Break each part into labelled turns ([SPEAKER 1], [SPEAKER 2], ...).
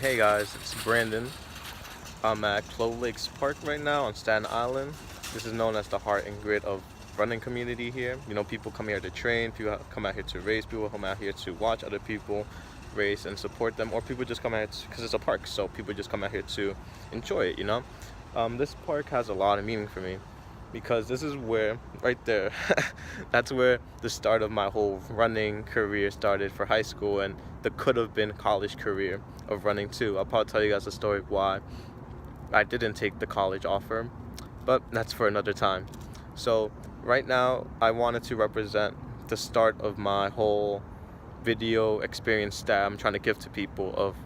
[SPEAKER 1] Hey guys, it's Brandon. I'm at Clove Lakes Park right now on Staten Island. This is known as the heart and grit of running community here. You know, people come here to train, people come out here to race, people come out here to watch other people race and support them, or people just come out because it's a park, so people just come out here to enjoy it, you know? This park has a lot of meaning for me because this is where, right there, that's where the start of my whole running career started for high school and the could have been college career of running too. I'll probably tell you guys a story of why I didn't take the college offer, but that's for another time. So right now I wanted to represent the start of my whole video experience that I'm trying to give to people of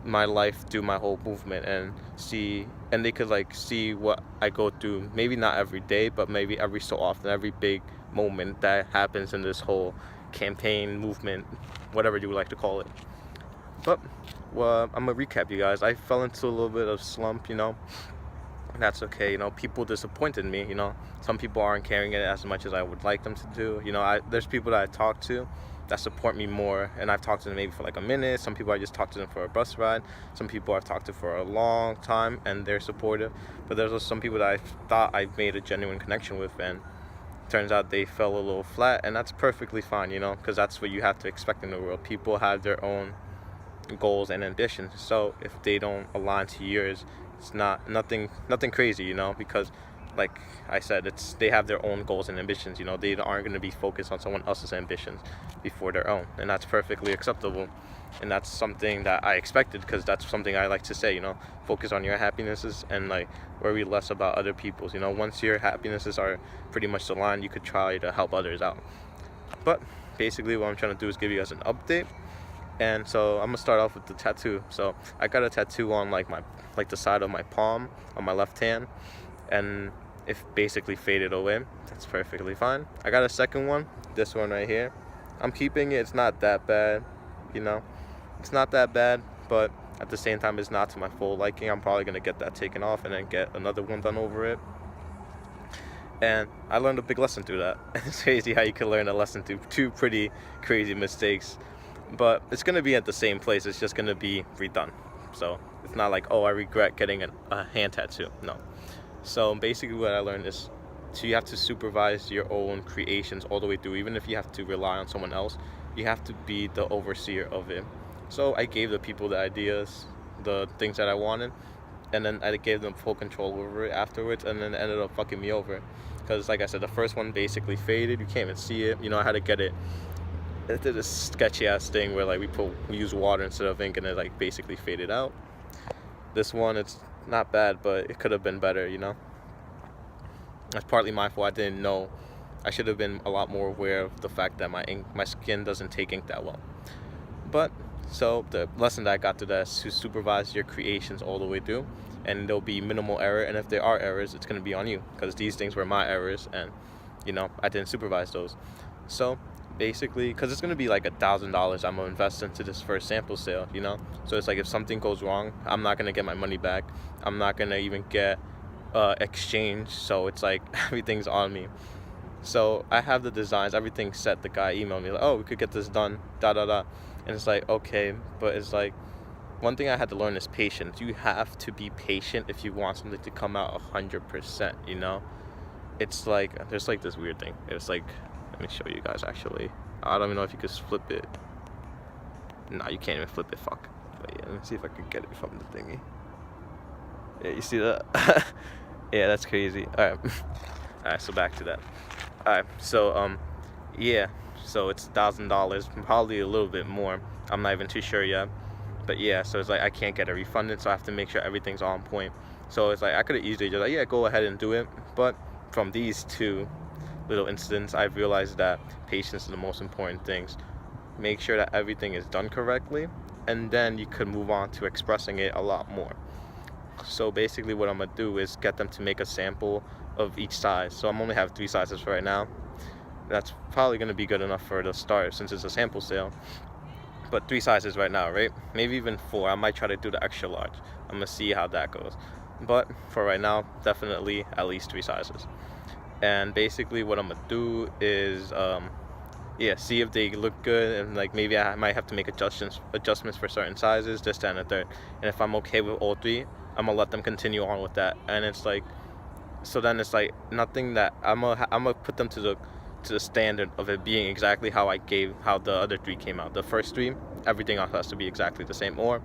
[SPEAKER 1] my life through my whole movement and they could like see what I go through, maybe not every day but maybe every so often, every big moment that happens in this whole campaign movement, whatever you would like to call it. But well, I'm gonna recap you guys. I fell into a little bit of slump, you know. That's okay, you know. People disappointed me, you know. Some people aren't carrying it as much as I would like them to do, you know. There's people that I talk to that support me more, and I've talked to them maybe for like a minute. Some people I just talked to them for a bus ride. Some people I've talked to for a long time and they're supportive. But there's also some people that I thought I made a genuine connection with, and turns out they fell a little flat, and that's perfectly fine, you know, because that's what you have to expect in the world. People have their own goals and ambitions, so if they don't align to yours, it's nothing crazy, you know, because like I said, they have their own goals and ambitions, you know. They aren't going to be focused on someone else's ambitions before their own, and that's perfectly acceptable, and that's something that I expected, because that's something I like to say, you know. Focus on your happinesses and like worry less about other people's, you know. Once your happinesses are pretty much aligned, you could try to help others out. But basically what I'm trying to do is give you guys an update. And so I'm gonna start off with the tattoo. So I got a tattoo on like the side of my palm on my left hand, and it basically faded away. That's perfectly fine. I got a second one, this one right here. I'm keeping it. It's not that bad, you know. It's not that bad, but at the same time, it's not to my full liking. I'm probably gonna get that taken off and then get another one done over it. And I learned a big lesson through that. It's crazy how you can learn a lesson through two pretty crazy mistakes. But it's going to be at the same place. It's just going to be redone. So it's not like, oh, I regret getting a hand tattoo. No. So basically what I learned is you have to supervise your own creations all the way through. Even if you have to rely on someone else, you have to be the overseer of it. So I gave the people the ideas, the things that I wanted, and then I gave them full control over it afterwards, and then it ended up fucking me over. Because like I said, the first one basically faded. You can't even see it. You know, I had to get it. It did a sketchy ass thing where like we use water instead of ink, and it like basically faded out. This one, it's not bad, but it could have been better, you know. That's partly my fault. I didn't know. I should have been a lot more aware of the fact that my skin doesn't take ink that well. But so the lesson that I got through that is to supervise your creations all the way through, and there'll be minimal error, and if there are errors, it's going to be on you, because these things were my errors, and you know, I didn't supervise those. So basically, because it's going to be like $1,000 I'm gonna invest into this first sample sale, you know. So it's like if something goes wrong, I'm not going to get my money back. I'm not going to even get exchange, so it's like everything's on me. So I have the designs, everything set. The guy emailed me like, oh, we could get this done, da da da. And it's like, okay, but it's like, one thing I had to learn is patience. You have to be patient if you want something to come out 100%, you know. It's like, there's like this weird thing. It's like, let me show you guys actually. I don't even know if you could flip it. Nah, you can't even flip it, fuck. But yeah, let me see if I can get it from the thingy. Yeah, you see that? Yeah, that's crazy. Alright. Alright, so back to that. Alright, so yeah. So it's $1,000, probably a little bit more. I'm not even too sure yet. But yeah, so it's like I can't get it refunded, so I have to make sure everything's on point. So it's like I could have easily just like, yeah, go ahead and do it. But from these two little incidents, I've realized that patience is the most important things. Make sure that everything is done correctly, and then you could move on to expressing it a lot more. So basically what I'm gonna do is get them to make a sample of each size. So I'm only have 3 sizes for right now. That's probably gonna be good enough for the start since it's a sample sale. But 3 sizes right now, right? Maybe even 4. I might try to do the extra large. I'm gonna see how that goes. But for right now, definitely at least 3 sizes. And basically what I'm gonna do is yeah, see if they look good, and like maybe I might have to make adjustments for certain sizes, this, that, and the third. And if I'm okay with all three, I'm gonna let them continue on with that. And it's like, so then it's like nothing that I'm gonna put them to the standard of it being exactly how the other three came out. The first three, everything else has to be exactly the same, or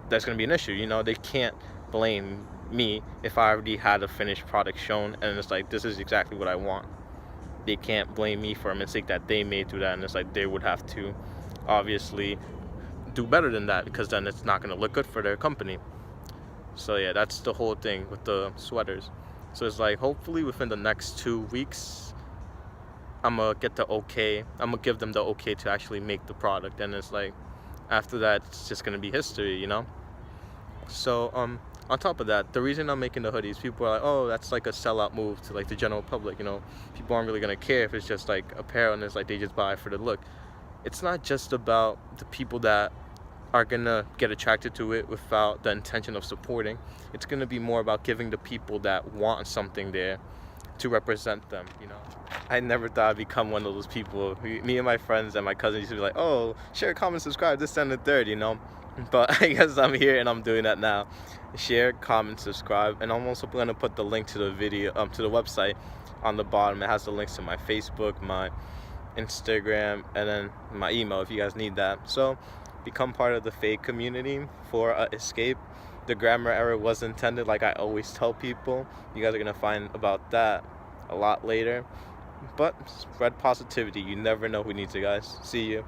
[SPEAKER 1] there's gonna be an issue. You know, they can't blame me if I already had a finished product shown and it's like this is exactly what I want. They can't blame me for a mistake that they made through that, and it's like they would have to obviously do better than that, because then it's not going to look good for their company. So yeah, that's the whole thing with the sweaters. So it's like hopefully within the next 2 weeks I'm gonna get the okay, I'm gonna give them the okay to actually make the product, and it's like after that it's just gonna be history, you know. So on top of that, the reason I'm making the hoodies, people are like, oh, that's like a sellout move to like the general public, you know. People aren't really gonna care if it's just like apparel and it's like they just buy it for the look. It's not just about the people that are gonna get attracted to it without the intention of supporting. It's gonna be more about giving the people that want something there to represent them, you know. I never thought I'd become one of those people. Me and my friends and my cousins used to be like, oh, share, comment, subscribe, this and the third, you know. But I guess I'm here and I'm doing that now. Share, comment, subscribe, and I'm also gonna put the link to the video, to the website on the bottom. It has the links to my Facebook, my Instagram, and then my email if you guys need that. So become part of the fake community for Escape. The grammar error was intended, like I always tell people. You guys are gonna find about that a lot later. But spread positivity. You never know who needs it, guys. See you.